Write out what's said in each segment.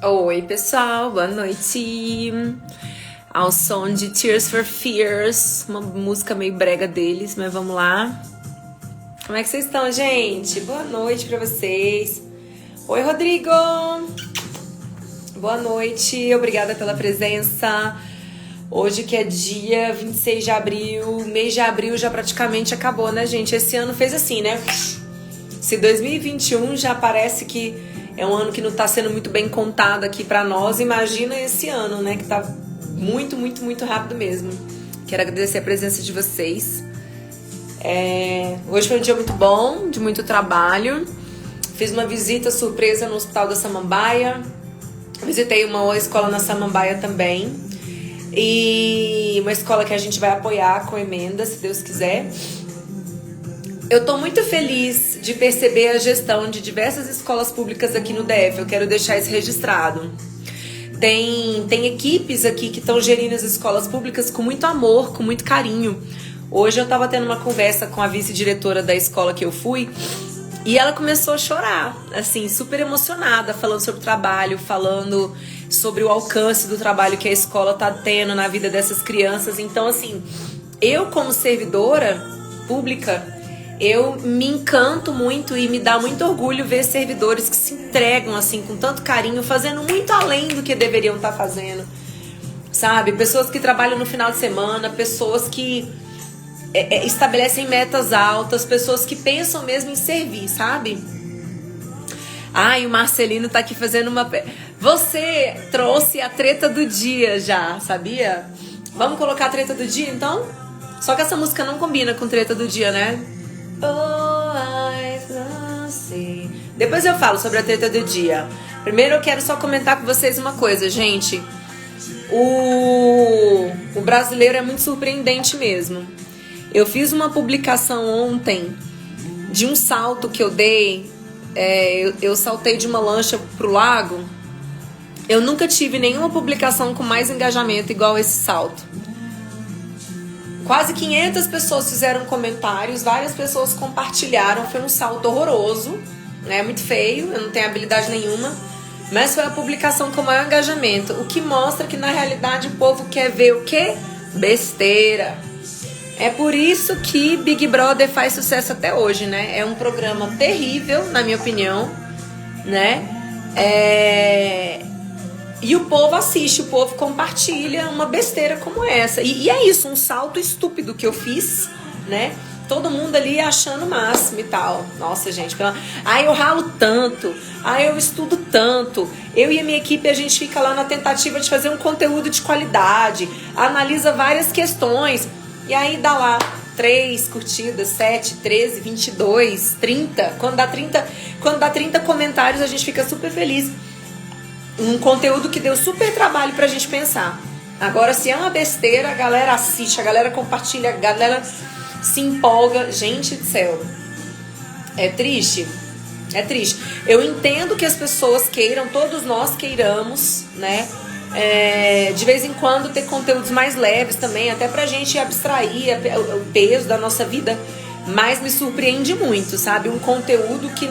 Oi, pessoal, boa noite. Ao som de Tears for Fears, uma música meio brega deles, mas vamos lá. Como é que vocês estão, gente? Boa noite pra vocês. Oi, Rodrigo. Boa noite, obrigada pela presença. Hoje que é dia 26 de abril, mês de abril já praticamente acabou, né, gente? Esse ano fez assim, né? Se 2021 já parece que é um ano que não tá sendo muito bem contado aqui pra nós, imagina esse ano, né? Que tá muito, muito, muito rápido mesmo. Quero agradecer a presença de vocês. Hoje foi um dia muito bom, de muito trabalho. Fiz uma visita surpresa no Hospital da Samambaia. Visitei uma escola na Samambaia também. E uma escola que a gente vai apoiar com emenda, se Deus quiser. Eu tô muito feliz de perceber a gestão de diversas escolas públicas aqui no DF. Eu quero deixar isso registrado. Tem equipes aqui que estão gerindo as escolas públicas com muito amor, com muito carinho. Hoje eu tava tendo uma conversa com a vice-diretora da escola que eu fui e ela começou a chorar, assim, super emocionada, falando sobre o trabalho, falando sobre o alcance do trabalho que a escola tá tendo na vida dessas crianças. Então, assim, eu como servidora pública, eu me encanto muito e me dá muito orgulho ver servidores que se entregam assim com tanto carinho, fazendo muito além do que deveriam estar fazendo, sabe? Pessoas que trabalham no final de semana, pessoas que estabelecem metas altas, pessoas que pensam mesmo em servir, sabe? Ai, o Marcelino tá aqui fazendo uma... Você trouxe a treta do dia já, sabia? Vamos colocar a treta do dia, então? Só que essa música não combina com treta do dia, né? Depois eu falo sobre a treta do dia. Primeiro eu quero só comentar com vocês uma coisa, gente. O brasileiro é muito surpreendente mesmo. Eu fiz uma publicação ontem de um salto que eu dei. Eu saltei de uma lancha pro lago. Eu nunca tive nenhuma publicação com mais engajamento igual esse salto. Quase 500 pessoas fizeram comentários, várias pessoas compartilharam. Foi um salto horroroso, né? Muito feio, eu não tenho habilidade nenhuma. Mas foi a publicação com maior engajamento. O que mostra que na realidade o povo quer ver o quê? Besteira. É por isso que Big Brother faz sucesso até hoje, né? É um programa terrível, na minha opinião, né? E o povo assiste, o povo compartilha uma besteira como essa. E é isso, um salto estúpido que eu fiz, né? Todo mundo ali achando o máximo e tal. Nossa, gente. Eu ralo tanto. Eu estudo tanto. Eu e a minha equipe, a gente fica lá na tentativa de fazer um conteúdo de qualidade. Analisa várias questões. E aí dá lá 3 curtidas, 7, 13, 22, 30. Quando dá 30 comentários, a gente fica super feliz. Um conteúdo que deu super trabalho pra gente pensar. Agora, se é uma besteira, a galera assiste, a galera compartilha, a galera se empolga. Gente do céu. É triste? É triste. Eu entendo que as pessoas queiram, todos nós queiramos, né? De vez em quando ter conteúdos mais leves também, até pra gente abstrair o peso da nossa vida. Mas me surpreende muito, sabe? Um conteúdo que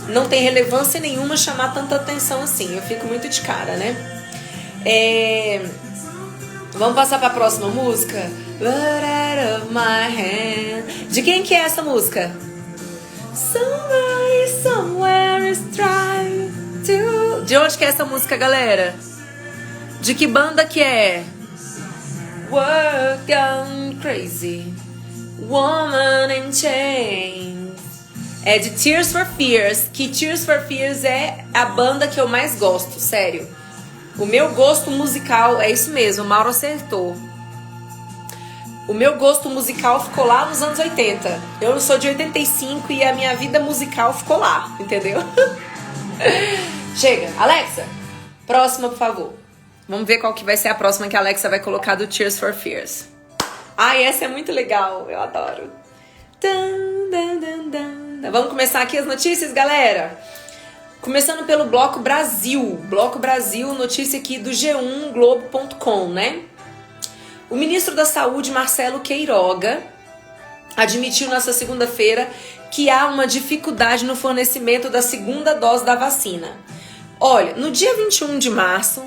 não tem relevância nenhuma chamar tanta atenção assim. Eu fico muito de cara, né? Vamos passar pra próxima música? Out of my hand. De quem que é essa música? Somebody somewhere is trying to... De onde que é essa música, galera? De que banda que é? Work Gone Crazy, Woman in Chains. É de Tears for Fears, que Tears for Fears é a banda que eu mais gosto, sério. O meu gosto musical, é isso mesmo, o Mauro acertou. O meu gosto musical ficou lá nos anos 80. Eu sou de 85 e a minha vida musical ficou lá, entendeu? Chega, Alexa, próxima, por favor. Vamos ver qual que vai ser a próxima que a Alexa vai colocar do Tears for Fears. Essa é muito legal, eu adoro. Vamos começar aqui as notícias, galera? Começando pelo Bloco Brasil. Bloco Brasil, notícia aqui do G1globo.com, né? O ministro da Saúde, Marcelo Queiroga, admitiu nesta segunda-feira que há uma dificuldade no fornecimento da segunda dose da vacina. Olha, no dia 21 de março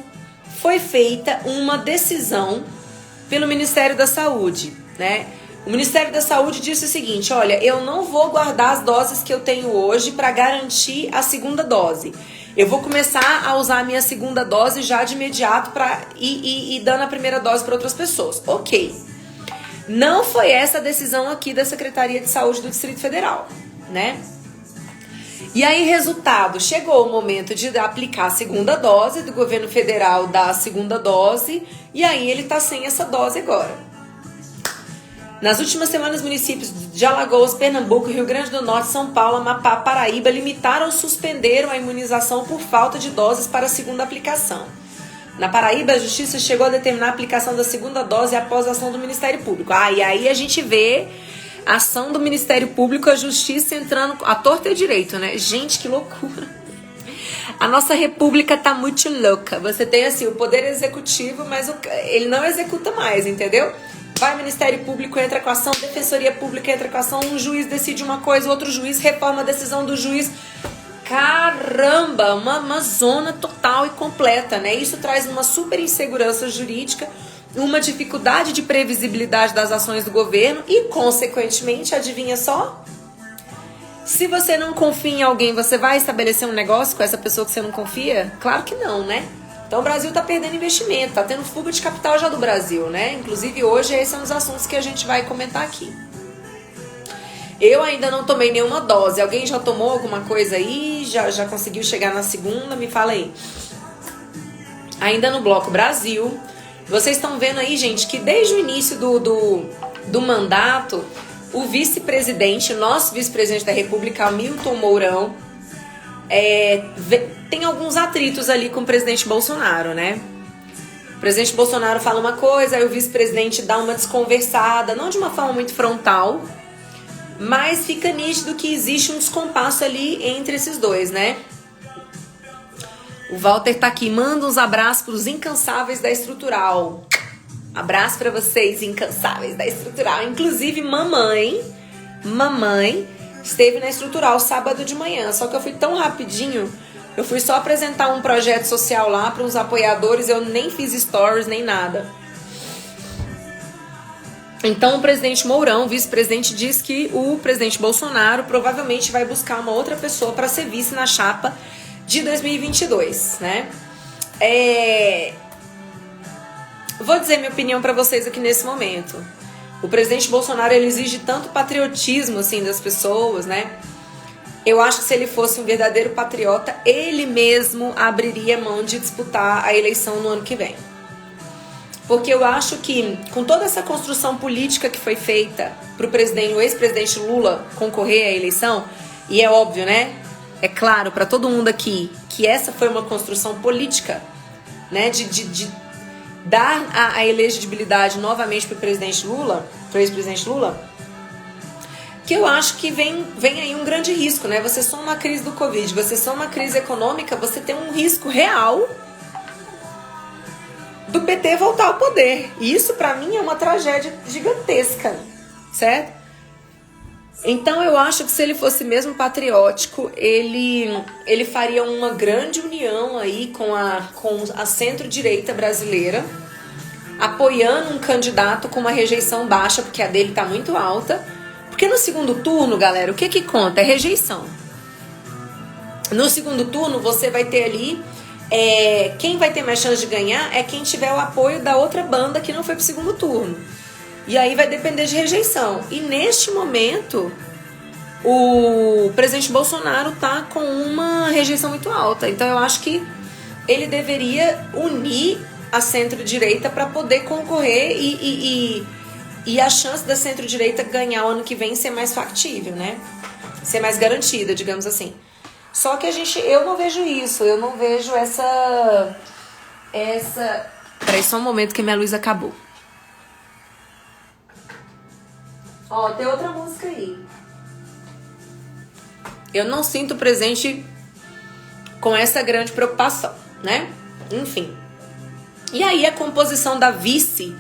foi feita uma decisão pelo Ministério da Saúde, né? O Ministério da Saúde disse o seguinte: olha, eu não vou guardar as doses que eu tenho hoje para garantir a segunda dose. Eu vou começar a usar a minha segunda dose já de imediato para ir dando a primeira dose para outras pessoas. Ok. Não foi essa a decisão aqui da Secretaria de Saúde do Distrito Federal, né? E aí, resultado, chegou o momento de aplicar a segunda dose, do governo federal dar a segunda dose, e aí ele tá sem essa dose agora. Nas últimas semanas, municípios de Alagoas, Pernambuco, Rio Grande do Norte, São Paulo, Amapá, Paraíba limitaram ou suspenderam a imunização por falta de doses para a segunda aplicação. Na Paraíba, a Justiça chegou a determinar a aplicação da segunda dose após a ação do Ministério Público. E aí a gente vê a ação do Ministério Público, a Justiça entrando à torta e à direito, né? Gente, que loucura! A nossa república tá muito louca. Você tem, assim, o poder executivo, mas ele não executa mais, entendeu? Vai, Ministério Público entra com a ação, Defensoria Pública entra com a ação, um juiz decide uma coisa, outro juiz reforma a decisão do juiz. Caramba, uma zona total e completa, né? Isso traz uma super insegurança jurídica, uma dificuldade de previsibilidade das ações do governo e, consequentemente, adivinha só? Se você não confia em alguém, você vai estabelecer um negócio com essa pessoa que você não confia? Claro que não, né? Então o Brasil tá perdendo investimento, tá tendo fuga de capital já do Brasil, né? Inclusive hoje esse é um dos assuntos que a gente vai comentar aqui. Eu ainda não tomei nenhuma dose. Alguém já tomou alguma coisa aí? Já conseguiu chegar na segunda? Me fala aí. Ainda no Bloco Brasil, vocês estão vendo aí, gente, que desde o início do mandato, o vice-presidente, nosso vice-presidente da República, Hamilton Mourão, tem alguns atritos ali com o presidente Bolsonaro, né? O presidente Bolsonaro fala uma coisa, aí o vice-presidente dá uma desconversada, não de uma forma muito frontal, mas fica nítido que existe um descompasso ali entre esses dois, né? O Walter tá aqui, manda uns abraços pros incansáveis da Estrutural. Abraço pra vocês, incansáveis da Estrutural. Inclusive, mamãe esteve na Estrutural sábado de manhã, só que eu fui tão rapidinho, eu fui só apresentar um projeto social lá para os apoiadores, eu nem fiz stories, nem nada. Então o presidente Mourão, o vice-presidente, diz que o presidente Bolsonaro provavelmente vai buscar uma outra pessoa para ser vice na chapa de 2022, né? Vou dizer minha opinião para vocês aqui nesse momento. O presidente Bolsonaro, ele exige tanto patriotismo, assim, das pessoas, né? Eu acho que se ele fosse um verdadeiro patriota, ele mesmo abriria mão de disputar a eleição no ano que vem. Porque eu acho que, com toda essa construção política que foi feita para o ex-presidente Lula concorrer à eleição, e é óbvio, né? É claro para todo mundo aqui que essa foi uma construção política, né? De dar a elegibilidade novamente para o presidente Lula, para o ex-presidente Lula, que eu acho que vem aí um grande risco, né? Você só uma crise do Covid, você só uma crise econômica, você tem um risco real do PT voltar ao poder. E isso, pra mim, é uma tragédia gigantesca, certo? Então, eu acho que se ele fosse mesmo patriótico, ele faria uma grande união aí com a centro-direita brasileira, apoiando um candidato com uma rejeição baixa, porque a dele tá muito alta. Porque no segundo turno, galera, o que conta? É rejeição. No segundo turno, você vai ter ali... quem vai ter mais chance de ganhar é quem tiver o apoio da outra banda que não foi pro segundo turno. E aí vai depender de rejeição. E neste momento, o presidente Bolsonaro tá com uma rejeição muito alta. Então eu acho que ele deveria unir a centro-direita para poder concorrer e a chance da centro-direita ganhar o ano que vem ser mais factível, né? Ser mais garantida, digamos assim. Só que eu não vejo isso, eu não vejo essa... Peraí, só um momento que minha luz acabou. Ó, tem outra música aí. Eu não sinto presente com essa grande preocupação, né? Enfim. E aí a composição da vice,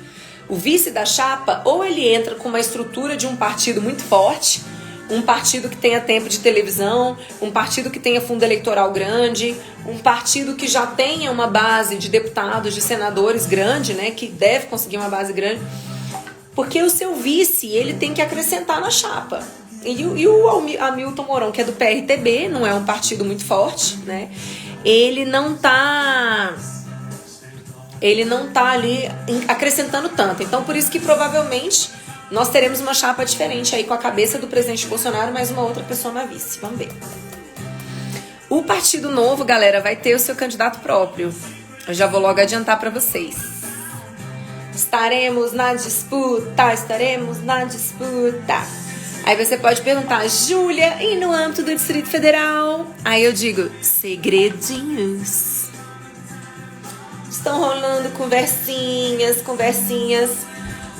o vice da chapa, ou ele entra com uma estrutura de um partido muito forte, um partido que tenha tempo de televisão, um partido que tenha fundo eleitoral grande, um partido que já tenha uma base de deputados, de senadores grande, né, que deve conseguir uma base grande, porque o seu vice, ele tem que acrescentar na chapa. E o Hamilton Mourão, que é do PRTB, não é um partido muito forte, né, ele não tá ali acrescentando tanto. Então, por isso que provavelmente nós teremos uma chapa diferente aí com a cabeça do presidente Bolsonaro, mais uma outra pessoa na vice. Vamos ver. O Partido Novo, galera, vai ter o seu candidato próprio. Eu já vou logo adiantar para vocês. Estaremos na disputa. Aí você pode perguntar, Júlia, e no âmbito do Distrito Federal? Aí eu digo, segredinhos. Estão rolando conversinhas,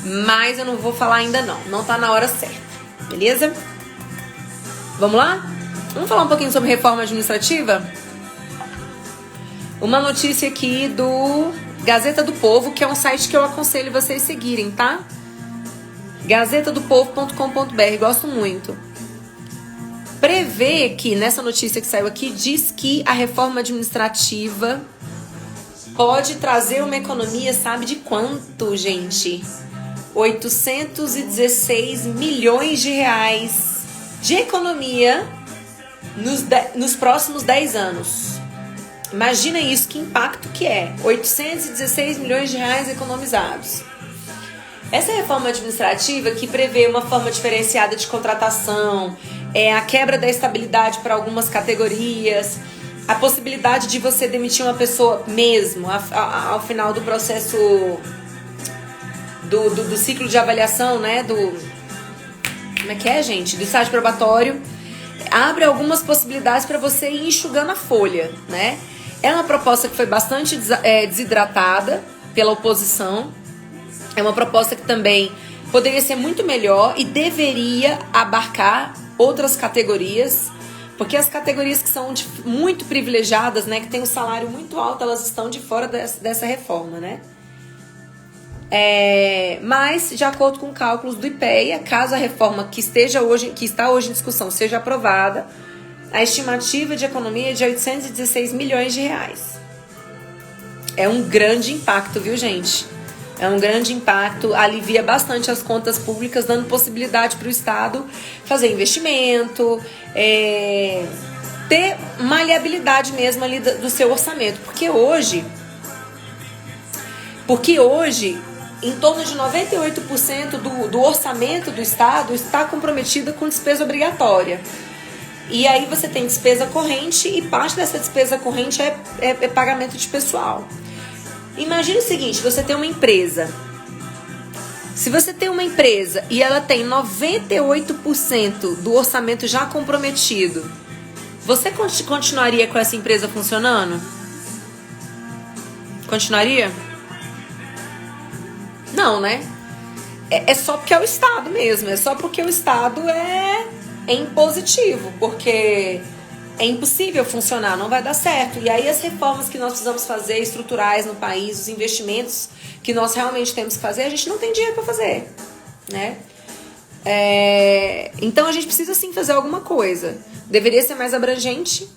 mas eu não vou falar ainda não tá na hora certa, beleza? Vamos lá? Vamos falar um pouquinho sobre reforma administrativa? Uma notícia aqui do Gazeta do Povo, que é um site que eu aconselho vocês seguirem, tá? gazetadopovo.com.br, gosto muito. Prevê que, nessa notícia que saiu aqui, diz que a reforma administrativa pode trazer uma economia, sabe de quanto, gente? 816 milhões de reais de economia nos próximos 10 anos. Imagina isso, que impacto que é. 816 milhões de reais economizados. Essa reforma administrativa que prevê uma forma diferenciada de contratação, a quebra da estabilidade para algumas categorias, a possibilidade de você demitir uma pessoa mesmo ao final do processo do ciclo de avaliação, né? Como é que é, gente? Do estágio probatório. Abre algumas possibilidades para você ir enxugando a folha, né? É uma proposta que foi bastante desidratada pela oposição. É uma proposta que também poderia ser muito melhor e deveria abarcar outras categorias, porque as categorias que são muito privilegiadas, né, que tem um salário muito alto, elas estão de fora dessa reforma, né? Mas, de acordo com cálculos do IPEA, caso a reforma que está hoje em discussão seja aprovada, a estimativa de economia é de 816 milhões de reais. É um grande impacto, viu, gente? É um grande impacto, alivia bastante as contas públicas, dando possibilidade para o Estado fazer investimento, ter maleabilidade mesmo ali do seu orçamento. Porque hoje, em torno de 98% do orçamento do Estado está comprometido com despesa obrigatória. E aí você tem despesa corrente e parte dessa despesa corrente é pagamento de pessoal. Imagina o seguinte, você tem uma empresa. Se você tem uma empresa e ela tem 98% do orçamento já comprometido, você continuaria com essa empresa funcionando? Continuaria? Não, né? É só porque é o Estado mesmo. É só porque o Estado é impositivo. Porque é impossível funcionar, não vai dar certo. E aí as reformas que nós precisamos fazer, estruturais no país, os investimentos que nós realmente temos que fazer, a gente não tem dinheiro para fazer, né? Então a gente precisa sim fazer alguma coisa. Deveria ser mais abrangente,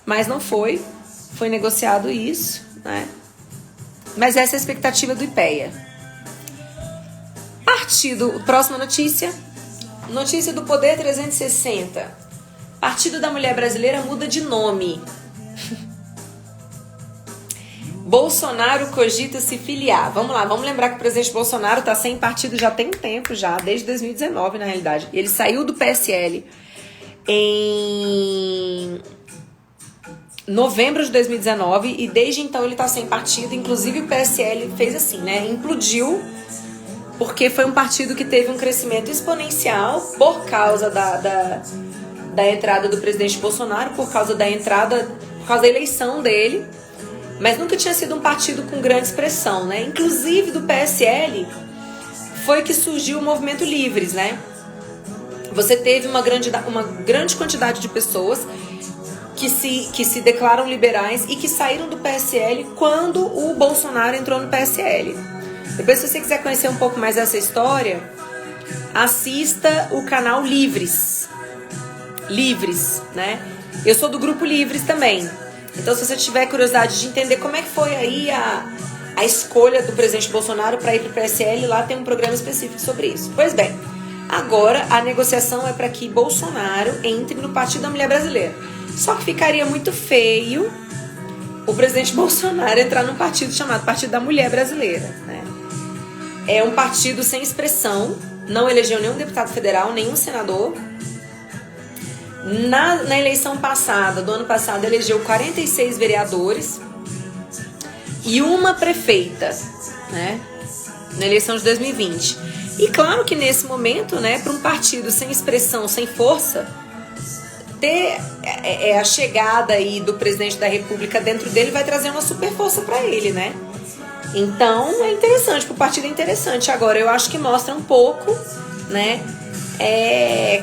mas não foi. Foi negociado isso, né? Mas essa é a expectativa do IPEA. Próxima notícia. Notícia do Poder 360. Partido da Mulher Brasileira muda de nome. Bolsonaro cogita se filiar. Vamos lá, vamos lembrar que o presidente Bolsonaro está sem partido já tem tempo, desde 2019, na realidade. Ele saiu do PSL em novembro de 2019 e desde então ele está sem partido. Inclusive o PSL fez assim, né? Implodiu, porque foi um partido que teve um crescimento exponencial por causa da entrada do presidente Bolsonaro, por causa da eleição dele, mas nunca tinha sido um partido com grande expressão, né? Inclusive do PSL foi que surgiu o Movimento Livres, né? Você teve uma grande quantidade de pessoas que se declaram liberais e que saíram do PSL quando o Bolsonaro entrou no PSL. Depois, se você quiser conhecer um pouco mais dessa história, assista o canal Livres, Livres, né? Eu sou do grupo Livres também. Então, se você tiver curiosidade de entender como é que foi aí a escolha do presidente Bolsonaro para ir para o PSL, lá tem um programa específico sobre isso. Pois bem, agora a negociação é para que Bolsonaro entre no Partido da Mulher Brasileira. Só que ficaria muito feio o presidente Bolsonaro entrar num partido chamado Partido da Mulher Brasileira, né? É um partido sem expressão, não elegeu nenhum deputado federal, nenhum senador. Na eleição passada, do ano passado, elegeu 46 vereadores e uma prefeita, né? Na eleição de 2020. E claro que nesse momento, né, para um partido sem expressão, sem força, ter a chegada aí do presidente da República dentro dele vai trazer uma super força para ele, né? Então é interessante, pro partido é interessante. Agora, eu acho que mostra um pouco, né,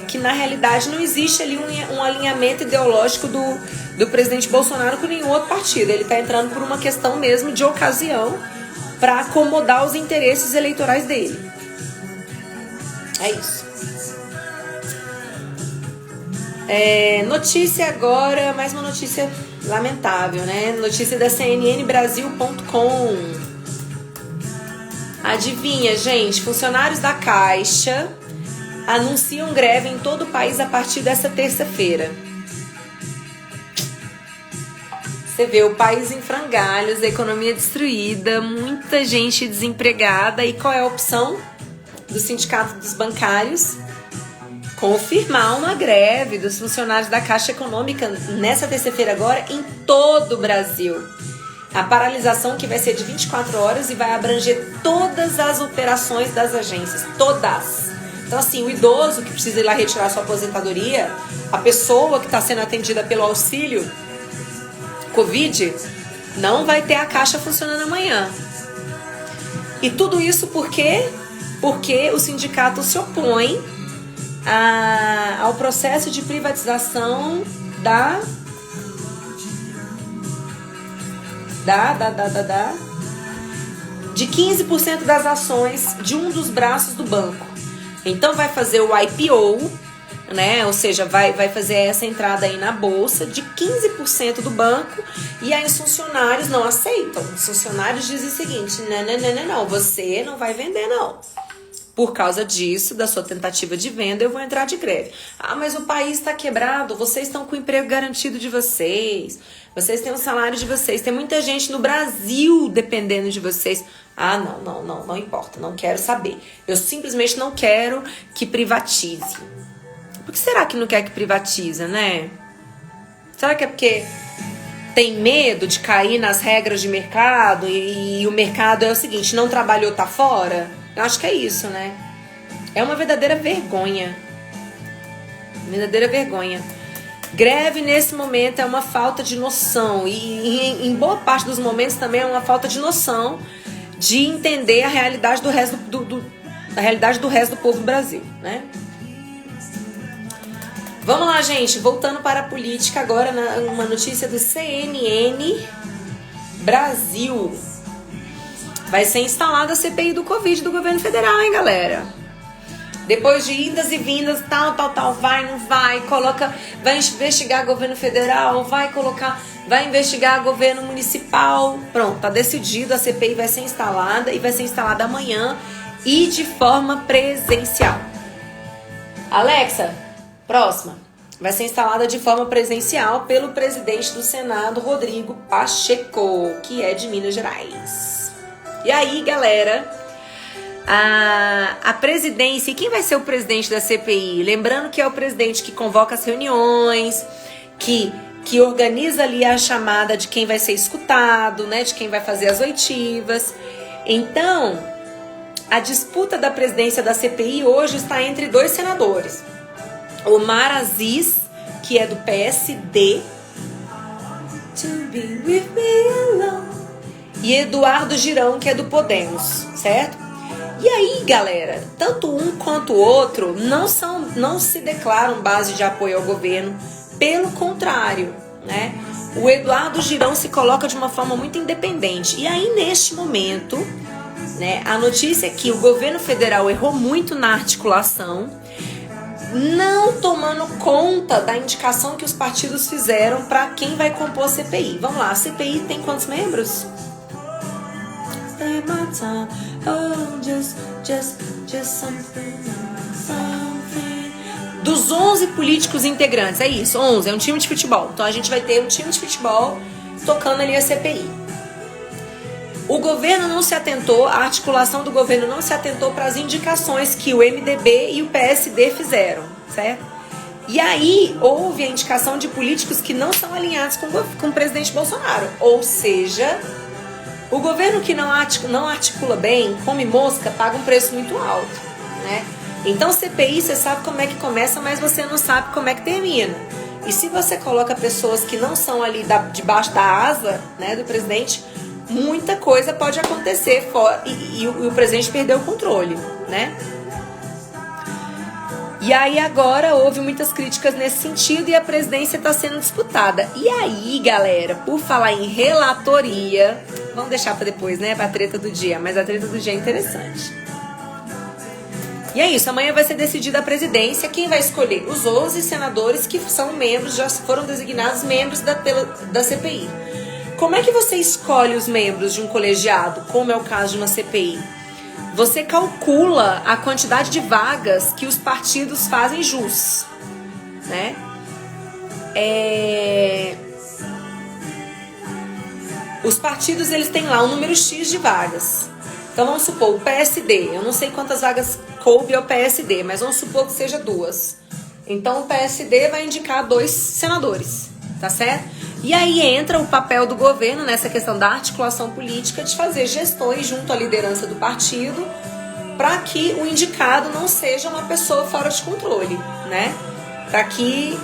que na realidade não existe ali um alinhamento ideológico do presidente Bolsonaro com nenhum outro partido. Ele está entrando por uma questão mesmo de ocasião para acomodar os interesses eleitorais dele. É isso. Notícia agora, mais uma notícia lamentável, né? Notícia da cnnbrasil.com. Adivinha, gente, funcionários da Caixa anunciam greve em todo o país a partir dessa terça-feira. Você vê o país em frangalhos, a economia destruída, muita gente desempregada. E qual é a opção do Sindicato dos Bancários? Confirmar uma greve dos funcionários da Caixa Econômica nessa terça-feira agora em todo o Brasil. A paralisação que vai ser de 24 horas e vai abranger todas as operações das agências, todas. Então, assim, o idoso que precisa ir lá retirar sua aposentadoria, a pessoa que está sendo atendida pelo auxílio Covid, não vai ter a Caixa funcionando amanhã. E tudo isso por quê? Porque o sindicato se opõe ao processo de privatização de 15% das ações de um dos braços do banco. Então vai fazer o IPO, né? Ou seja, vai fazer essa entrada aí na bolsa de 15% do banco, e aí os funcionários não aceitam. Os funcionários dizem o seguinte: não, você não vai vender não. Por causa disso, da sua tentativa de venda, eu vou entrar de greve. Ah, mas o país está quebrado, vocês estão com o emprego garantido de vocês, vocês têm o salário de vocês, tem muita gente no Brasil dependendo de vocês. Ah, não importa, não quero saber. Eu simplesmente não quero que privatize. Por que será que não quer que privatiza, né? Será que é porque tem medo de cair nas regras de mercado e o mercado é o seguinte, não trabalhou, tá fora? Eu acho que é isso, né? É uma verdadeira vergonha. Verdadeira vergonha. Greve nesse momento é uma falta de noção. E em boa parte dos momentos também é uma falta de noção de entender a realidade do resto a realidade do resto do povo do Brasil, né? Vamos lá, gente. Voltando para a política agora, uma notícia do CNN Brasil. Vai ser instalada a CPI do Covid do governo federal, hein, galera? Depois de idas e vindas, tal, vai, não vai, vai investigar governo federal, vai investigar governo municipal. Pronto, tá decidido, a CPI vai ser instalada e vai ser instalada amanhã e de forma presencial. Alexa, próxima. Vai ser instalada de forma presencial pelo presidente do Senado, Rodrigo Pacheco, que é de Minas Gerais. E aí, galera, a presidência, e quem vai ser o presidente da CPI? Lembrando que é o presidente que convoca as reuniões, que organiza ali a chamada de quem vai ser escutado, né, de quem vai fazer as oitivas. Então, a disputa da presidência da CPI hoje está entre dois senadores. Omar Aziz, que é do PSD, to be with me alone, e Eduardo Girão, que é do Podemos, certo? E aí, galera, tanto um quanto o outro não se declaram base de apoio ao governo, pelo contrário, né? O Eduardo Girão se coloca de uma forma muito independente. E aí, neste momento, né, a notícia é que o governo federal errou muito na articulação. não tomando conta da indicação que os partidos fizeram para quem vai compor a CPI. Vamos lá, a CPI tem quantos membros? Dos 11 políticos integrantes, é isso, 11, é um time de futebol. Então a gente vai ter um time de futebol tocando ali a CPI. O governo não se atentou, a articulação do governo não se atentou para as indicações que o MDB e o PSD fizeram, certo? E aí houve a indicação de políticos que não são alinhados com o presidente Bolsonaro. Ou seja, o governo que não articula bem, come mosca, paga um preço muito alto, né? Então CPI, você sabe como é que começa, mas você não sabe como é que termina. E se você coloca pessoas que não são ali debaixo da asa, né, do presidente, muita coisa pode acontecer e o presidente perdeu o controle, né? E aí agora houve muitas críticas nesse sentido e a presidência está sendo disputada. E aí, galera, por falar em relatoria, vamos deixar para depois, né, para a treta do dia, mas a treta do dia é interessante. E é isso, amanhã vai ser decidida a presidência, quem vai escolher? Os 11 senadores que são membros, já foram designados membros da CPI. Como é que você escolhe os membros de um colegiado, como é o caso de uma CPI? Você calcula a quantidade de vagas que os partidos fazem jus, né? Os partidos, eles têm lá um número X de vagas. Então vamos supor, o PSD, eu não sei quantas vagas coube ao PSD, mas vamos supor que seja 2. Então o PSD vai indicar 2 senadores, tá certo? E aí entra o papel do governo nessa questão da articulação política de fazer gestões junto à liderança do partido para que o indicado não seja uma pessoa fora de controle, né? Para que,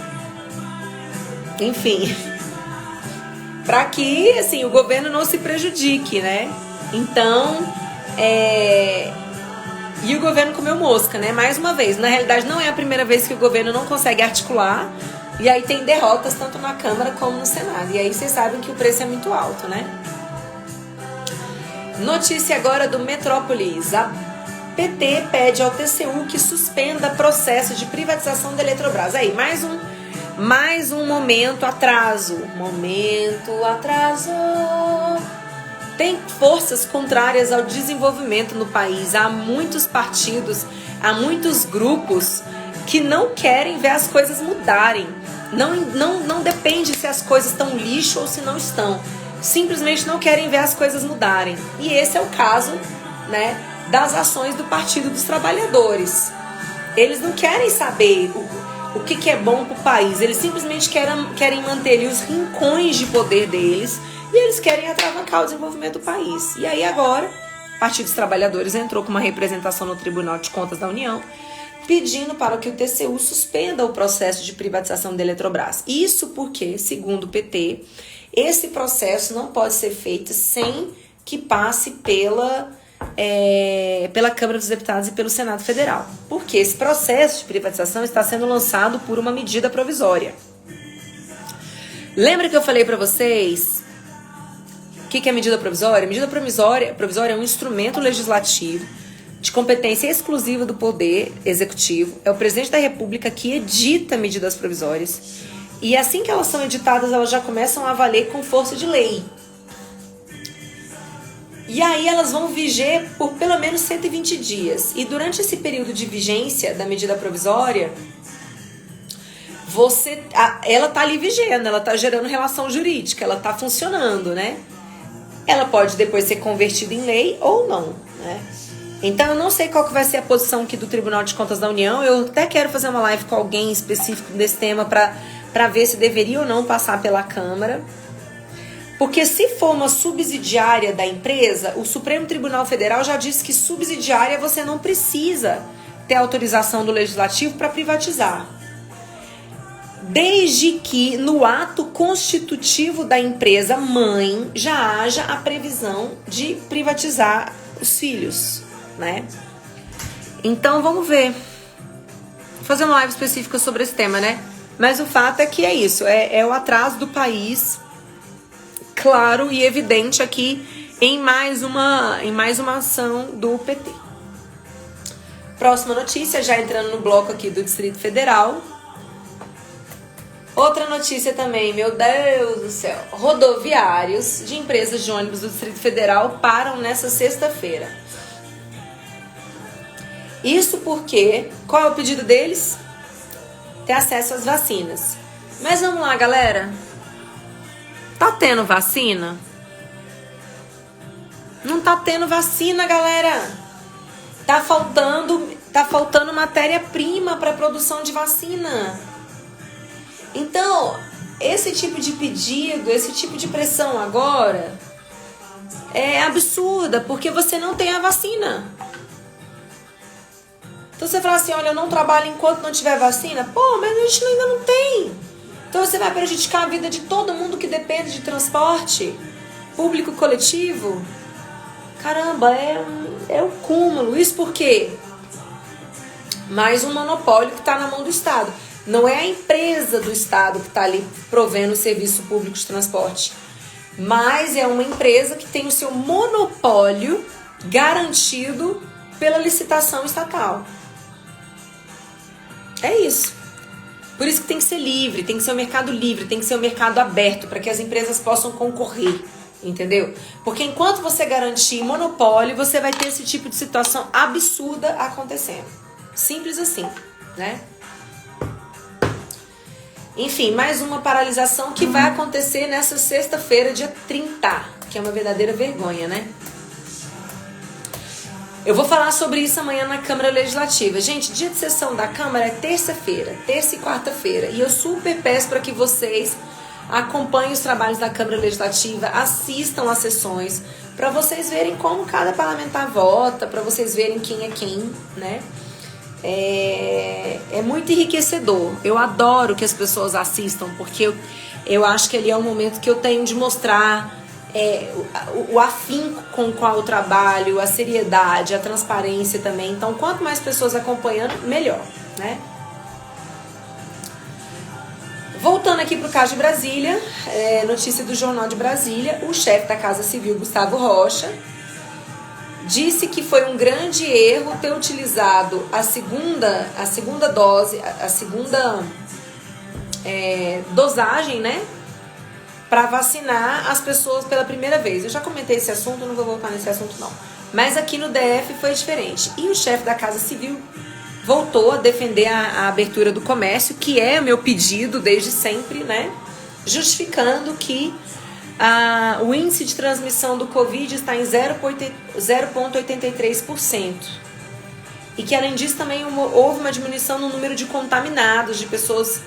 enfim, para que assim, o governo não se prejudique, né? Então, e o governo comeu mosca, né? Mais uma vez, na realidade não é a primeira vez que o governo não consegue articular. E aí tem derrotas tanto na Câmara como no Senado. E aí vocês sabem que o preço é muito alto, né? Notícia agora do Metrópolis. A PT pede ao TCU que suspenda processo de privatização da Eletrobras. Aí, mais um momento atraso. Tem forças contrárias ao desenvolvimento no país. Há muitos partidos, há muitos grupos que não querem ver as coisas mudarem. Não depende se as coisas estão lixo ou se não estão. Simplesmente não querem ver as coisas mudarem. E esse é o caso, né, das ações do Partido dos Trabalhadores. Eles não querem saber o que é bom para o país. Eles simplesmente querem manter ali os rincões de poder deles e eles querem atravancar o desenvolvimento do país. E aí agora, o Partido dos Trabalhadores entrou com uma representação no Tribunal de Contas da União pedindo para que o TCU suspenda o processo de privatização da Eletrobras. Isso porque, segundo o PT, esse processo não pode ser feito sem que passe pela Câmara dos Deputados e pelo Senado Federal. Porque esse processo de privatização está sendo lançado por uma medida provisória. Lembra que eu falei para vocês o que é medida provisória? Medida provisória é um instrumento legislativo de competência exclusiva do Poder Executivo. É o presidente da República que edita medidas provisórias. E assim que elas são editadas, elas já começam a valer com força de lei. E aí elas vão viger por pelo menos 120 dias. E durante esse período de vigência da medida provisória, ela está ali vigendo, ela está gerando relação jurídica, ela está funcionando, né? Ela pode depois ser convertida em lei ou não, né? Então eu não sei qual que vai ser a posição aqui do Tribunal de Contas da União. Eu até quero fazer uma live com alguém específico desse tema para ver se deveria ou não passar pela Câmara. Porque se for uma subsidiária da empresa, o Supremo Tribunal Federal já disse que subsidiária você não precisa ter autorização do Legislativo para privatizar. Desde que no ato constitutivo da empresa mãe já haja a previsão de privatizar os filhos, né? Então vamos ver. Vou fazer uma live específica sobre esse tema, né? Mas o fato é que é isso, é o atraso do país, claro e evidente aqui em mais uma ação do PT. Próxima notícia, já entrando no bloco aqui do Distrito Federal. Outra notícia também, meu Deus do céu. Rodoviários de empresas de ônibus do Distrito Federal param nessa sexta-feira. Isso porque, qual é o pedido deles? Ter acesso às vacinas. Mas vamos lá, galera. Tá tendo vacina? Não tá tendo vacina, galera. Tá faltando matéria-prima para produção de vacina. Então, esse tipo de pedido, esse tipo de pressão agora é absurda, porque você não tem a vacina. Então você fala assim, olha, eu não trabalho enquanto não tiver vacina. Pô, mas a gente ainda não tem. Então você vai prejudicar a vida de todo mundo que depende de transporte público coletivo. Caramba, é um cúmulo. Isso por quê? Mais um monopólio que está na mão do Estado. Não é a empresa do Estado que está ali provendo o serviço público de transporte, mas é uma empresa que tem o seu monopólio garantido pela licitação estatal. É isso. Por isso que tem que ser livre, tem que ser um mercado livre, tem que ser um mercado aberto para que as empresas possam concorrer, entendeu? Porque enquanto você garantir monopólio, você vai ter esse tipo de situação absurda acontecendo. Simples assim, né? Enfim, mais uma paralisação que vai acontecer nessa sexta-feira, dia 30, que é uma verdadeira vergonha, né? Eu vou falar sobre isso amanhã na Câmara Legislativa. Gente, dia de sessão da Câmara é terça-feira, terça e quarta-feira. E eu super peço para que vocês acompanhem os trabalhos da Câmara Legislativa, assistam às sessões, para vocês verem como cada parlamentar vota, para vocês verem quem é quem, né? É muito enriquecedor. Eu adoro que as pessoas assistam, porque eu acho que ali é um momento que eu tenho de mostrar o afinco com o qual eu trabalho, a seriedade, a transparência também. Então, quanto mais pessoas acompanhando, melhor, né? Voltando aqui para o caso de Brasília, notícia do Jornal de Brasília, o chefe da Casa Civil, Gustavo Rocha, disse que foi um grande erro ter utilizado a segunda dose, a segunda dosagem, né, para vacinar as pessoas pela primeira vez. Eu já comentei esse assunto, não vou voltar nesse assunto não. Mas aqui no DF foi diferente. E o chefe da Casa Civil voltou a defender a abertura do comércio, que é o meu pedido desde sempre, né, justificando que o índice de transmissão do Covid está em 0,83%. E que, além disso, também houve uma diminuição no número de contaminados, de pessoas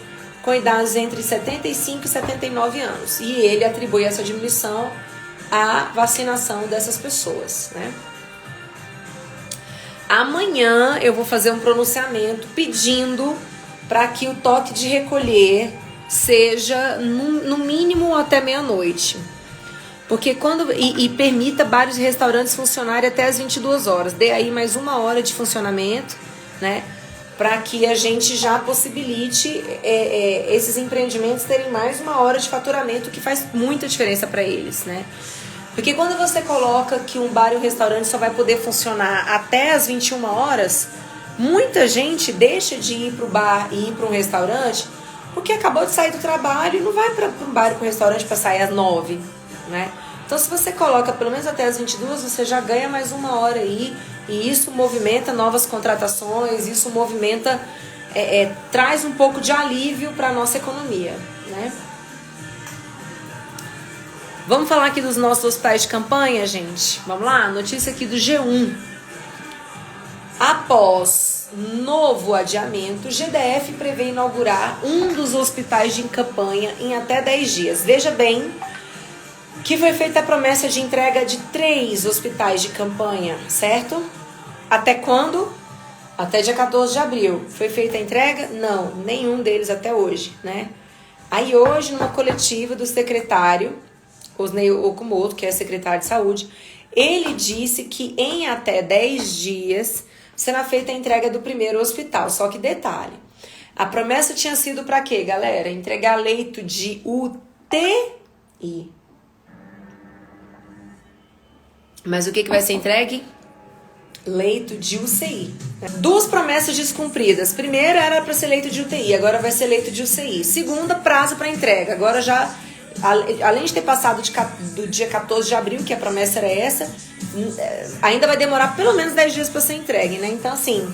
com idades entre 75 e 79 anos. E ele atribui essa diminuição à vacinação dessas pessoas, né? Amanhã eu vou fazer um pronunciamento pedindo para que o toque de recolher seja no mínimo até meia-noite. Porque e permita bares e restaurantes funcionarem até as 22 horas. Dê aí mais 1 hora de funcionamento, né? Para que a gente já possibilite esses empreendimentos terem mais 1 hora de faturamento, que faz muita diferença para eles, né? Porque quando você coloca que um bar e um restaurante só vai poder funcionar até as 21 horas, muita gente deixa de ir para o bar e ir para um restaurante porque acabou de sair do trabalho e não vai para um bar e para um restaurante para sair às 9, né? Então, se você coloca pelo menos até as 22, você já ganha mais 1 hora aí, e isso movimenta novas contratações, isso movimenta, traz um pouco de alívio para a nossa economia, né? Vamos falar aqui dos nossos hospitais de campanha, gente? Vamos lá? Notícia aqui do G1. Após novo adiamento, o GDF prevê inaugurar um dos hospitais de campanha em até 10 dias. Veja bem que foi feita a promessa de entrega de 3 hospitais de campanha, certo? Até quando? Até dia 14 de abril. Foi feita a entrega? Não, nenhum deles até hoje, né? Aí hoje, numa coletiva do secretário Osnei Okumoto, que é secretário de saúde, ele disse que em até 10 dias será feita a entrega do primeiro hospital. Só que detalhe, a promessa tinha sido para quê, galera? Entregar leito de UTI. Mas o que vai ser entregue? Leito de UCI. Duas promessas descumpridas. Primeira era para ser leito de UTI, agora vai ser leito de UCI. Segunda, prazo para entrega. Agora já, além de ter passado do dia 14 de abril, que a promessa era essa, ainda vai demorar pelo menos 10 dias para ser entregue, né? Então, assim,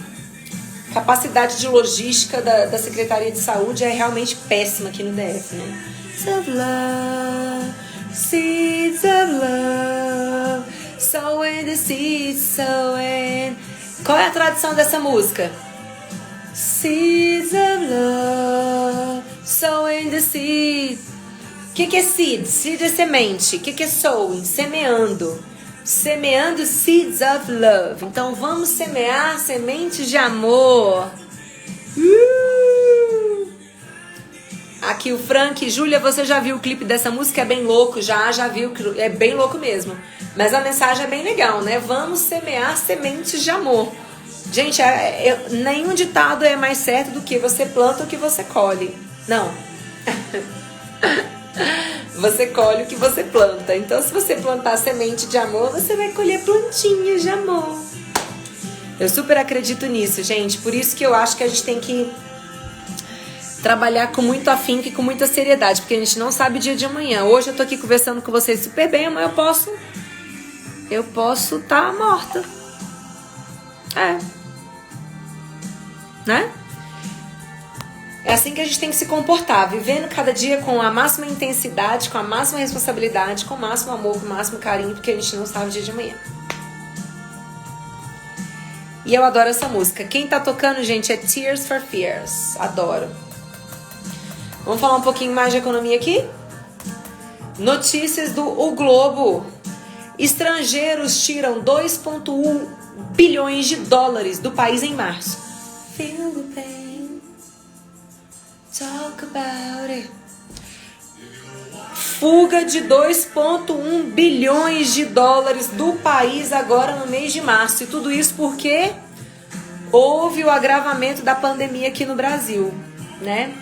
capacidade de logística da Secretaria de Saúde é realmente péssima aqui no DF, né? Of love, seeds of love, sowing the seeds, sowing. Qual é a tradução dessa música? Seeds of love, sowing the seeds. O que é seed? Seed é semente. O que é sowing? Semeando. Semeando seeds of love. Então vamos semear sementes de amor. Aqui o Frank. Júlia, você já viu o clipe dessa música? É bem louco. Já viu. É bem louco mesmo. Mas a mensagem é bem legal, né? Vamos semear sementes de amor. Gente, nenhum ditado é mais certo do que você planta o que você colhe. Não. Você colhe o que você planta. Então, se você plantar semente de amor, você vai colher plantinhas de amor. Eu super acredito nisso, gente. Por isso que eu acho que a gente tem que trabalhar com muito afinco e com muita seriedade, porque a gente não sabe o dia de amanhã. Hoje eu tô aqui conversando com vocês super bem, amanhã eu posso estar morta. Né? É assim que a gente tem que se comportar, vivendo cada dia com a máxima intensidade, com a máxima responsabilidade, com o máximo amor, com o máximo carinho, porque a gente não sabe o dia de amanhã. E eu adoro essa música. Quem tá tocando, gente, é Tears for Fears. Adoro. Vamos falar um pouquinho mais de economia aqui? Notícias do O Globo. Estrangeiros tiram 2,1 bilhões de dólares do país em março. Feel the pain. Talk about it. Fuga de 2,1 bilhões de dólares do país agora no mês de março. E tudo isso porque houve o agravamento da pandemia aqui no Brasil, né?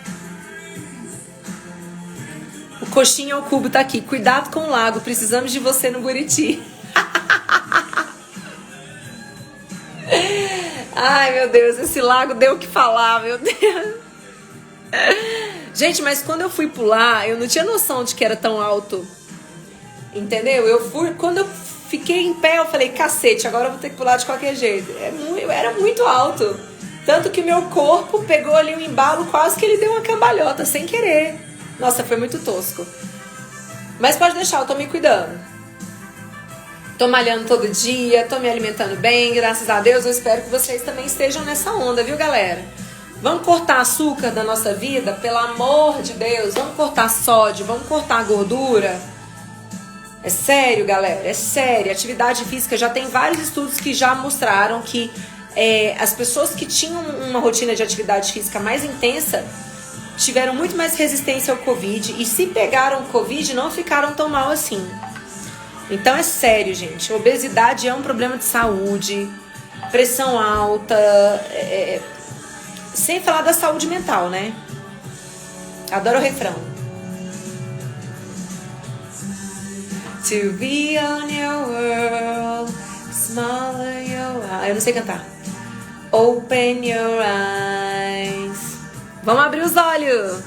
O Coxinha ao Cubo tá aqui. Cuidado com o lago, precisamos de você no Buriti. Ai, meu Deus, esse lago deu o que falar, meu Deus. Gente, mas quando eu fui pular, eu não tinha noção de que era tão alto. Entendeu? Quando eu fiquei em pé, eu falei, cacete, agora eu vou ter que pular de qualquer jeito. Era muito alto. Tanto que meu corpo pegou ali um embalo, quase que ele deu uma cambalhota, sem querer. Nossa, foi muito tosco. Mas pode deixar, eu tô me cuidando. Tô malhando todo dia, tô me alimentando bem, graças a Deus. Eu espero que vocês também estejam nessa onda, viu, galera? Vamos cortar açúcar da nossa vida? Pelo amor de Deus, vamos cortar sódio, vamos cortar gordura. É sério, galera, é sério. Atividade física, já tem vários estudos que já mostraram que as pessoas que tinham uma rotina de atividade física mais intensa tiveram muito mais resistência ao Covid, e se pegaram o Covid não ficaram tão mal assim. Então é sério, gente. Obesidade é um problema de saúde, pressão alta, sem falar da saúde mental, né? Adoro o refrão. To be on your world, smaller your eyes. Eu não sei cantar. Open your eyes. Vamos abrir os olhos.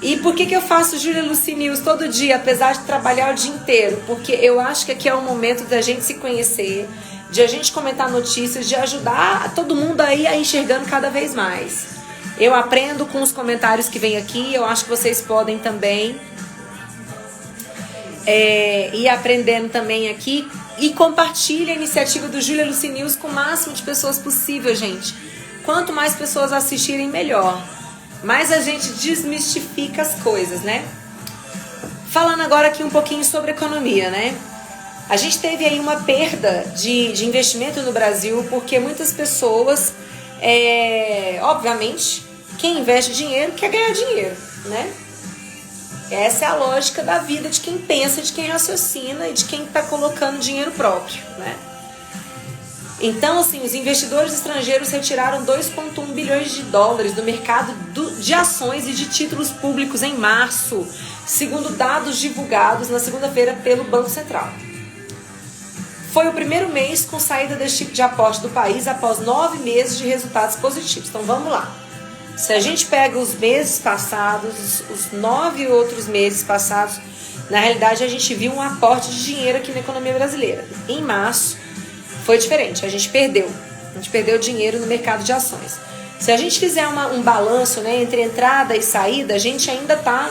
E por que eu faço Júlia Lucy News todo dia, apesar de trabalhar o dia inteiro? Porque eu acho que aqui é o momento da gente se conhecer, de a gente comentar notícias, de ajudar todo mundo aí a enxergando cada vez mais. Eu aprendo com os comentários que vem aqui, eu acho que vocês podem também ir aprendendo também aqui. E compartilhe a iniciativa do Júlia Lucy News com o máximo de pessoas possível, gente. Quanto mais pessoas assistirem, melhor. Mais a gente desmistifica as coisas, né? Falando agora aqui um pouquinho sobre economia, né? A gente teve aí uma perda de investimento no Brasil, porque muitas pessoas, obviamente, quem investe dinheiro quer ganhar dinheiro, né? Essa é a lógica da vida de quem pensa, de quem raciocina e de quem está colocando dinheiro próprio, né? Então, assim, os investidores estrangeiros retiraram 2,1 bilhões de dólares do mercado de ações e de títulos públicos em março, segundo dados divulgados na segunda-feira pelo Banco Central. Foi o primeiro mês com saída desse tipo de aporte do país após 9 meses de resultados positivos. Então vamos lá. Se a gente pega os meses passados, os 9 outros meses passados, na realidade a gente viu um aporte de dinheiro aqui na economia brasileira. Em março foi diferente, a gente perdeu dinheiro no mercado de ações. Se a gente fizer um balanço, né, entre entrada e saída, a gente ainda está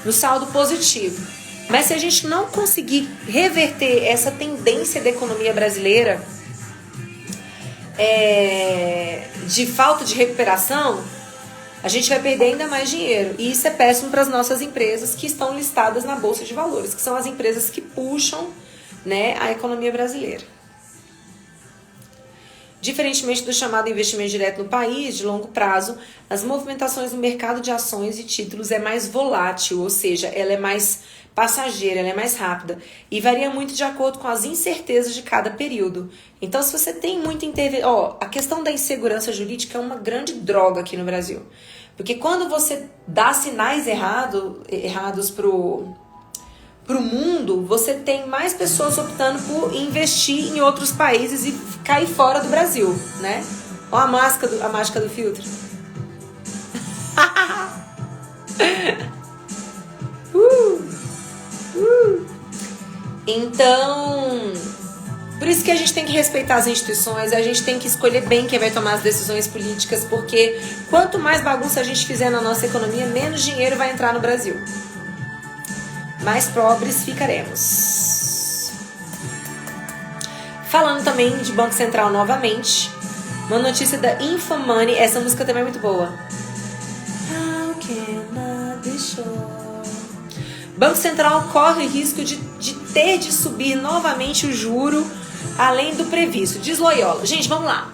no saldo positivo. Mas se a gente não conseguir reverter essa tendência da economia brasileira de falta de recuperação, a gente vai perder ainda mais dinheiro. E isso é péssimo para as nossas empresas que estão listadas na Bolsa de Valores, que são as empresas que puxam, né, a economia brasileira. Diferentemente do chamado investimento direto no país, de longo prazo, as movimentações no mercado de ações e títulos é mais volátil, ou seja, ela é mais passageira, ela é mais rápida e varia muito de acordo com as incertezas de cada período. Então, se você tem muita intervenção... a questão da insegurança jurídica é uma grande droga aqui no Brasil. Porque quando você dá sinais errados pro mundo, você tem mais pessoas optando por investir em outros países e cair fora do Brasil, né? Ó a mágica do filtro. Então, por isso que a gente tem que respeitar as instituições, a gente tem que escolher bem quem vai tomar as decisões políticas, porque quanto mais bagunça a gente fizer na nossa economia, menos dinheiro vai entrar no Brasil. Mais pobres ficaremos. Falando também de Banco Central novamente, uma notícia da Infomoney, essa música também é muito boa. How can I be sure? Banco Central corre risco de ter de subir novamente o juro além do previsto. Diz Loyola. Gente, vamos lá.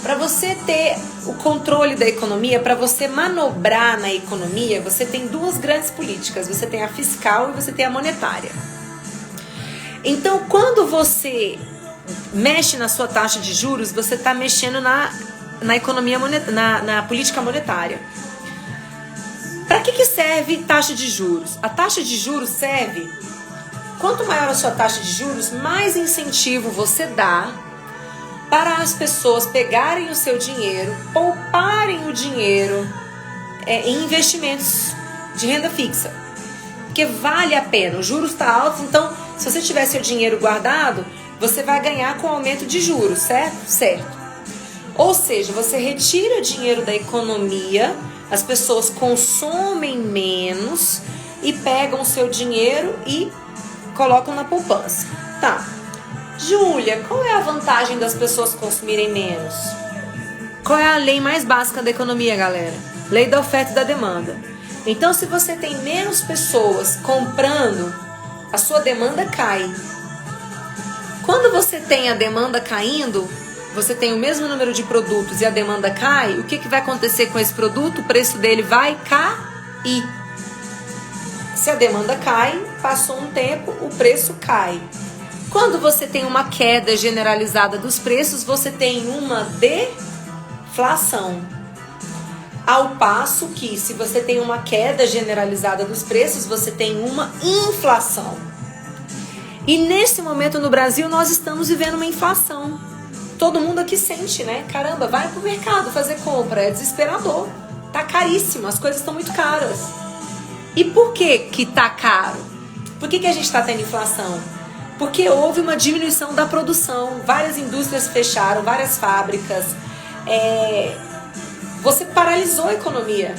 Para você ter o controle da economia, para você manobrar na economia, você tem duas grandes políticas. Você tem a fiscal e você tem a monetária. Então, quando você mexe na sua taxa de juros, você está mexendo na economia na política monetária. Para que serve taxa de juros? A taxa de juros serve... Quanto maior a sua taxa de juros, mais incentivo você dá para as pessoas pegarem o seu dinheiro, pouparem o dinheiro em investimentos de renda fixa. Porque vale a pena, o juros está alto, então se você tiver seu dinheiro guardado, você vai ganhar com o aumento de juros, certo? Certo. Ou seja, você retira dinheiro da economia, as pessoas consomem menos e pegam o seu dinheiro e colocam na poupança. Tá. Júlia, qual é a vantagem das pessoas consumirem menos? Qual é a lei mais básica da economia, galera? Lei da oferta e da demanda. Então, se você tem menos pessoas comprando, a sua demanda cai. Quando você tem a demanda caindo, você tem o mesmo número de produtos e a demanda cai, o que vai acontecer com esse produto? O preço dele vai cair. Se a demanda cai, passou um tempo, o preço cai. Quando você tem uma queda generalizada dos preços, você tem uma deflação. Ao passo que, se você tem uma queda generalizada dos preços, você tem uma inflação. E nesse momento no Brasil, nós estamos vivendo uma inflação. Todo mundo aqui sente, né? Caramba, vai pro mercado fazer compra, é desesperador. Tá caríssimo, as coisas estão muito caras. E por que tá caro? Por que a gente está tendo inflação? Porque houve uma diminuição da produção, várias indústrias fecharam, várias fábricas, você paralisou a economia.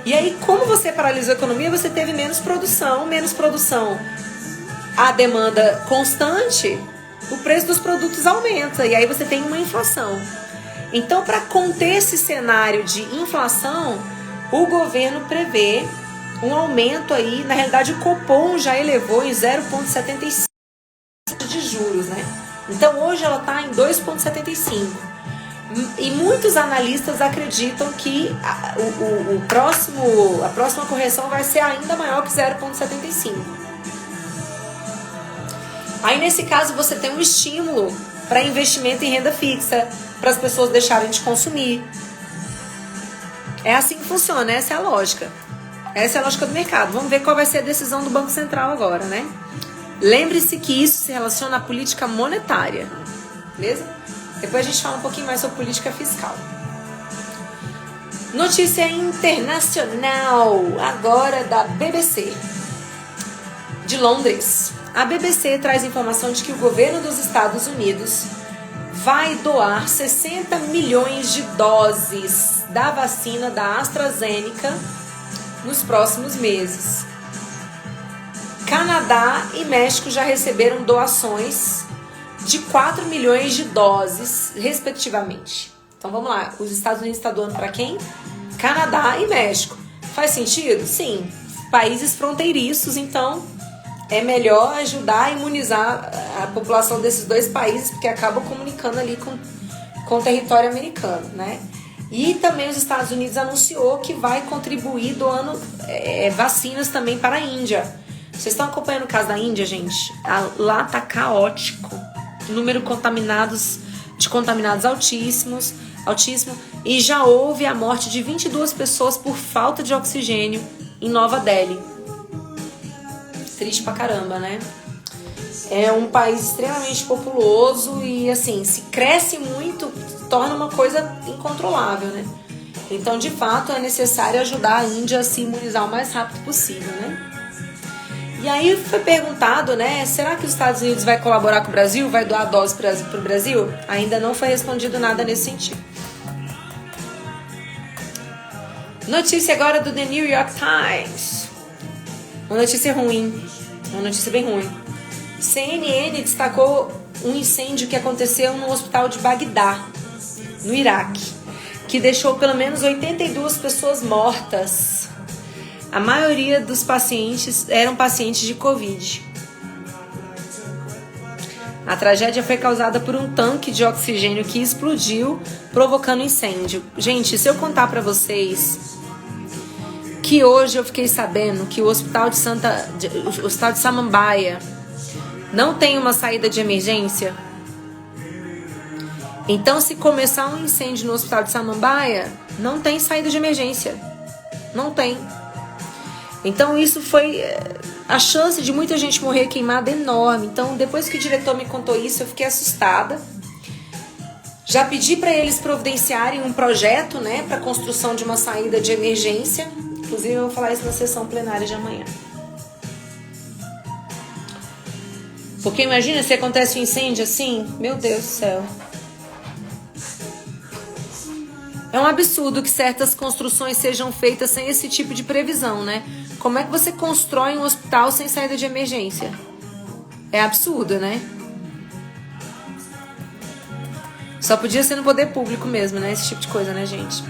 E aí, como você paralisou a economia, você teve menos produção, a demanda constante, o preço dos produtos aumenta, e aí você tem uma inflação. Então, para conter esse cenário de inflação, o governo prevê um aumento aí, na realidade o Copom já elevou em 0,75 de juros, né? Então hoje ela está em 2,75 e muitos analistas acreditam que a próxima correção vai ser ainda maior que 0,75. Aí nesse caso você tem um estímulo para investimento em renda fixa, para as pessoas deixarem de consumir. É assim que funciona, essa é a lógica. Essa é a lógica do mercado. Vamos ver qual vai ser a decisão do Banco Central agora, né? Lembre-se que isso se relaciona à política monetária, beleza? Depois a gente fala um pouquinho mais sobre política fiscal. Notícia internacional, agora da BBC de Londres. A BBC traz informação de que o governo dos Estados Unidos vai doar 60 milhões de doses da vacina da AstraZeneca nos próximos meses. Canadá e México já receberam doações de 4 milhões de doses, respectivamente. Então vamos lá, os Estados Unidos estão doando para quem? Canadá e México. Faz sentido? Sim. Países fronteiriços, então é melhor ajudar a imunizar a população desses dois países, porque acabam comunicando ali com o território americano, né? E também os Estados Unidos anunciou que vai contribuir doando vacinas também para a Índia. Vocês estão acompanhando o caso da Índia, gente? Lá tá caótico. Número de contaminados altíssimo. E já houve a morte de 22 pessoas por falta de oxigênio em Nova Delhi. Triste pra caramba, né? É um país extremamente populoso e, assim, se cresce muito, torna uma coisa incontrolável, né? Então, de fato, é necessário ajudar a Índia a se imunizar o mais rápido possível, né? E aí foi perguntado, né? Será que os Estados Unidos vai colaborar com o Brasil? Vai doar dose para o Brasil? Ainda não foi respondido nada nesse sentido. Notícia agora do The New York Times. Uma notícia ruim. Uma notícia bem ruim. CNN destacou um incêndio que aconteceu no hospital de Bagdá, no Iraque, que deixou pelo menos 82 pessoas mortas. A maioria dos pacientes eram pacientes de Covid. A tragédia foi causada por um tanque de oxigênio que explodiu, provocando incêndio. Gente, se eu contar pra vocês que hoje eu fiquei sabendo que o hospital de Samambaia não tem uma saída de emergência. Então, se começar um incêndio no hospital de Samambaia, não tem saída de emergência. Não tem. Então isso foi... A chance de muita gente morrer queimada é enorme. Então depois que o diretor me contou isso, eu fiquei assustada. Já pedi para eles providenciarem um projeto, né, para construção de uma saída de emergência. Inclusive eu vou falar isso na sessão plenária de amanhã. Porque imagina se acontece um incêndio assim, meu Deus do céu. É um absurdo que certas construções sejam feitas sem esse tipo de previsão, né? Como é que você constrói um hospital sem saída de emergência? É absurdo, né? Só podia ser no poder público mesmo, né? Esse tipo de coisa, né, gente?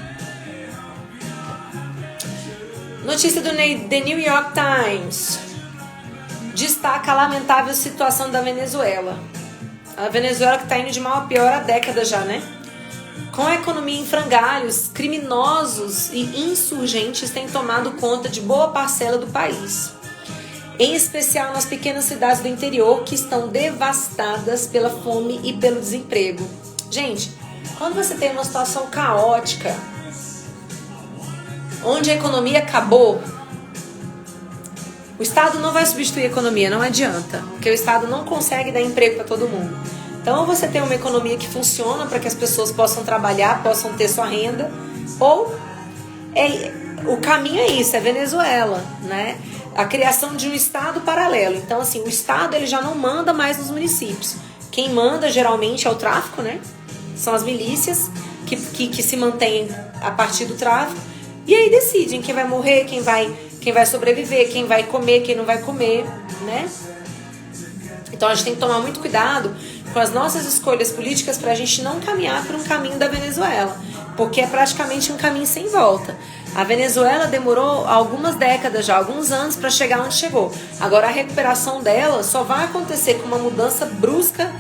Notícia do The New York Times. Destaca a lamentável situação da Venezuela. A Venezuela que tá indo de mal a pior há décadas já, né? Com a economia em frangalhos, criminosos e insurgentes têm tomado conta de boa parcela do país. Em especial nas pequenas cidades do interior que estão devastadas pela fome e pelo desemprego. Gente, quando você tem uma situação caótica, onde a economia acabou, o Estado não vai substituir a economia, não adianta. Porque o Estado não consegue dar emprego para todo mundo. Então, ou você tem uma economia que funciona para que as pessoas possam trabalhar, possam ter sua renda, ou o caminho é isso, é Venezuela, né? A criação de um Estado paralelo. Então, assim, o Estado ele já não manda mais nos municípios. Quem manda, geralmente, é o tráfico, né? São as milícias que se mantêm a partir do tráfico. E aí decidem quem vai morrer, quem vai sobreviver, quem vai comer, quem não vai comer, né? Então, a gente tem que tomar muito cuidado com as nossas escolhas políticas para a gente não caminhar por um caminho da Venezuela, porque é praticamente um caminho sem volta. A Venezuela demorou algumas décadas já, alguns anos para chegar onde chegou. Agora a recuperação dela só vai acontecer com uma mudança brusca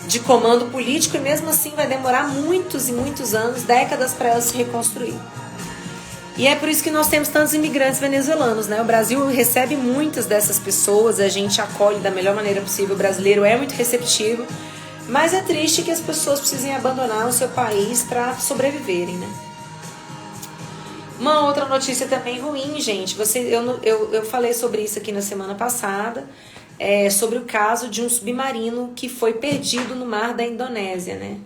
de comando político e mesmo assim vai demorar muitos e muitos anos, décadas para ela se reconstruir. E é por isso que nós temos tantos imigrantes venezuelanos, né? O Brasil recebe muitas dessas pessoas, a gente acolhe da melhor maneira possível, o brasileiro é muito receptivo, mas é triste que as pessoas precisem abandonar o seu país para sobreviverem, né? Uma outra notícia também ruim, gente, eu falei sobre isso aqui na semana passada, sobre o caso de um submarino que foi perdido no mar da Indonésia, né?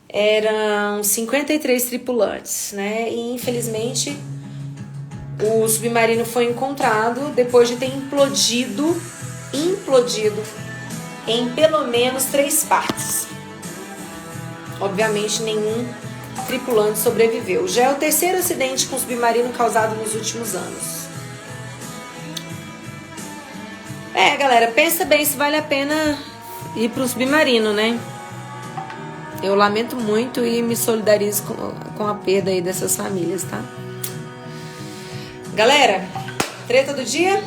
Eram 53 tripulantes, né? E infelizmente o submarino foi encontrado depois de ter implodido em pelo menos 3 partes. Obviamente nenhum tripulante sobreviveu. Já é o terceiro acidente com submarino causado nos últimos anos. Galera, pensa bem se vale a pena ir pro submarino, né? Eu lamento muito e me solidarizo com a perda aí dessas famílias, tá? Galera, treta do dia?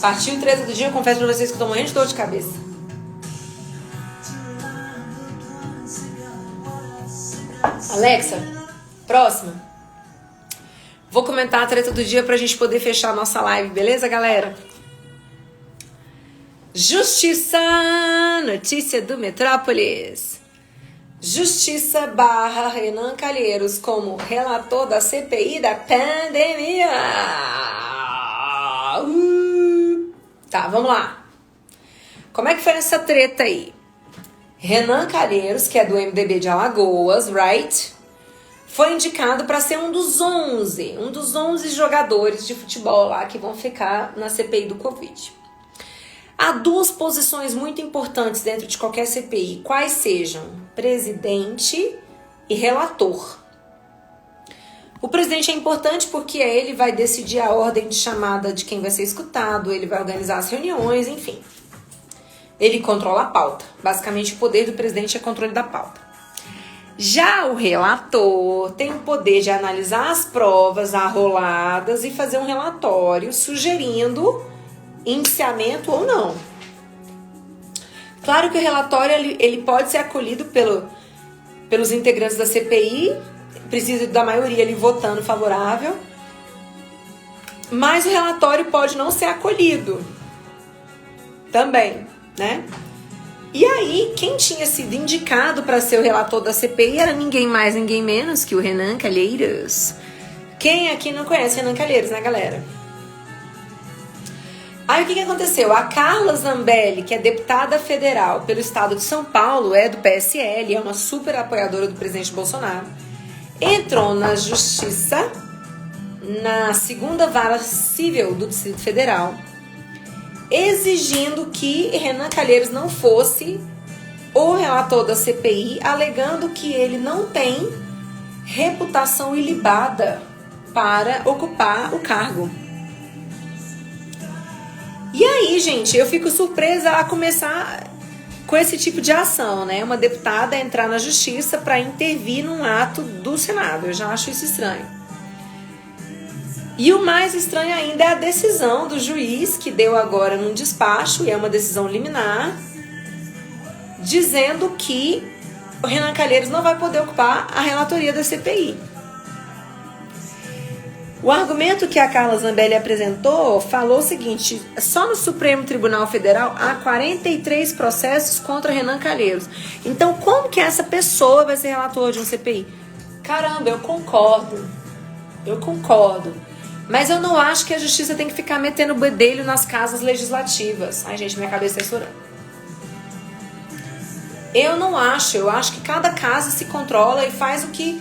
Partiu treta do dia, eu confesso pra vocês que eu tô morrendo de dor de cabeça. Alexa, próxima. Vou comentar a treta do dia pra gente poder fechar a nossa live, beleza, galera? Justiça, notícia do Metrópolis. Justiça barra Renan Calheiros como relator da CPI da pandemia. Tá, vamos lá. Como é que foi essa treta aí? Renan Calheiros, que é do MDB de Alagoas, right? Foi indicado para ser um dos 11 jogadores de futebol lá que vão ficar na CPI do Covid. Há 2 posições muito importantes dentro de qualquer CPI, quais sejam presidente e relator. O presidente é importante porque ele vai decidir a ordem de chamada de quem vai ser escutado, ele vai organizar as reuniões, enfim. Ele controla a pauta. Basicamente, o poder do presidente é controle da pauta. Já o relator tem o poder de analisar as provas arroladas e fazer um relatório sugerindo indiciamento ou não. Claro que o relatório ele pode ser acolhido pelos integrantes da CPI, precisa da maioria ali votando favorável, mas o relatório pode não ser acolhido também, né? E aí, quem tinha sido indicado para ser o relator da CPI era ninguém mais, ninguém menos que o Renan Calheiros. Quem aqui não conhece Renan Calheiros, né, galera? Aí o que aconteceu? A Carla Zambelli, que é deputada federal pelo estado de São Paulo, é do PSL, é uma super apoiadora do presidente Bolsonaro, entrou na justiça, na 2ª Vara Civil do Distrito Federal, exigindo que Renan Calheiros não fosse o relator da CPI, alegando que ele não tem reputação ilibada para ocupar o cargo. E aí, gente, eu fico surpresa a começar com esse tipo de ação, né? Uma deputada entrar na justiça para intervir num ato do Senado. Eu já acho isso estranho. E o mais estranho ainda é a decisão do juiz que deu agora num despacho, e é uma decisão liminar, dizendo que o Renan Calheiros não vai poder ocupar a relatoria da CPI. O argumento que a Carla Zambelli apresentou falou o seguinte: só no Supremo Tribunal Federal há 43 processos contra Renan Calheiros. Então, como que essa pessoa vai ser relator de um CPI? Caramba, eu concordo. Mas eu não acho que a justiça tem que ficar metendo bedelho nas casas legislativas. Ai, gente, minha cabeça está estourando. Eu não acho. Eu acho que cada casa se controla e faz o que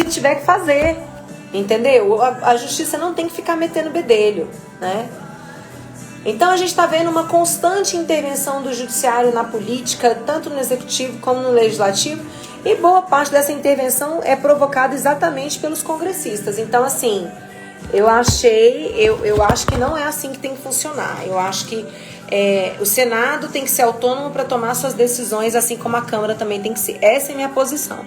tiver que fazer. Entendeu? A justiça não tem que ficar metendo bedelho, né? Então a gente está vendo uma constante intervenção do judiciário na política, tanto no executivo como no legislativo, e boa parte dessa intervenção é provocada exatamente pelos congressistas. Então, assim, eu acho que não é assim que tem que funcionar. Eu acho que o Senado tem que ser autônomo para tomar suas decisões, assim como a Câmara também tem que ser. Essa é a minha posição.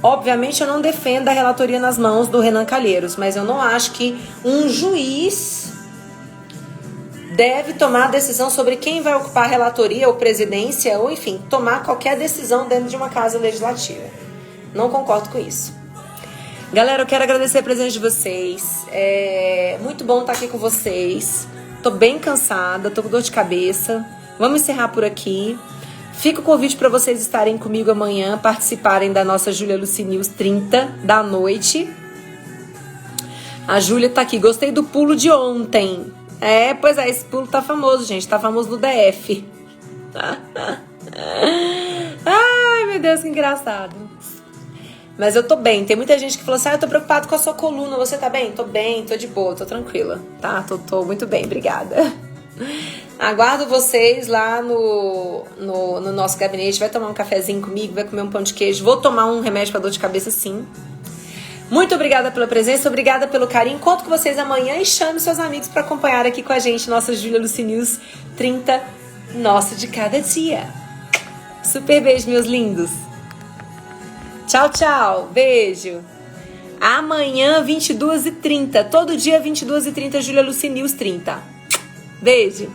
Obviamente eu não defendo a relatoria nas mãos do Renan Calheiros, mas eu não acho que um juiz deve tomar a decisão sobre quem vai ocupar a relatoria ou presidência, ou enfim, tomar qualquer decisão dentro de uma casa legislativa. Não concordo com isso. Galera, eu quero agradecer a presença de vocês. É muito bom estar aqui com vocês. Tô bem cansada, tô com dor de cabeça. Vamos encerrar por aqui. Fica o convite para vocês estarem comigo amanhã, participarem da nossa Júlia Lucy News 30 da noite. A Júlia tá aqui. Gostei do pulo de ontem. Pois é, esse pulo tá famoso, gente. Tá famoso no DF. Ai, meu Deus, que engraçado. Mas eu tô bem. Tem muita gente que falou assim, eu tô preocupado com a sua coluna. Você tá bem? Tô bem, tô de boa, tô tranquila. Tá? Tô muito bem, obrigada. Aguardo vocês lá no nosso gabinete. Vai tomar um cafezinho comigo, vai comer um pão de queijo. Vou tomar um remédio pra dor de cabeça, sim. Muito obrigada pela presença, obrigada pelo carinho. Conto com vocês amanhã e chame seus amigos para acompanhar aqui com a gente nossa Júlia Lucy News 30, nosso de cada dia. Super beijo, meus lindos. Tchau, tchau. Beijo. Amanhã, 22h30. Todo dia, 22h30, Júlia Lucy News 30. Beijo.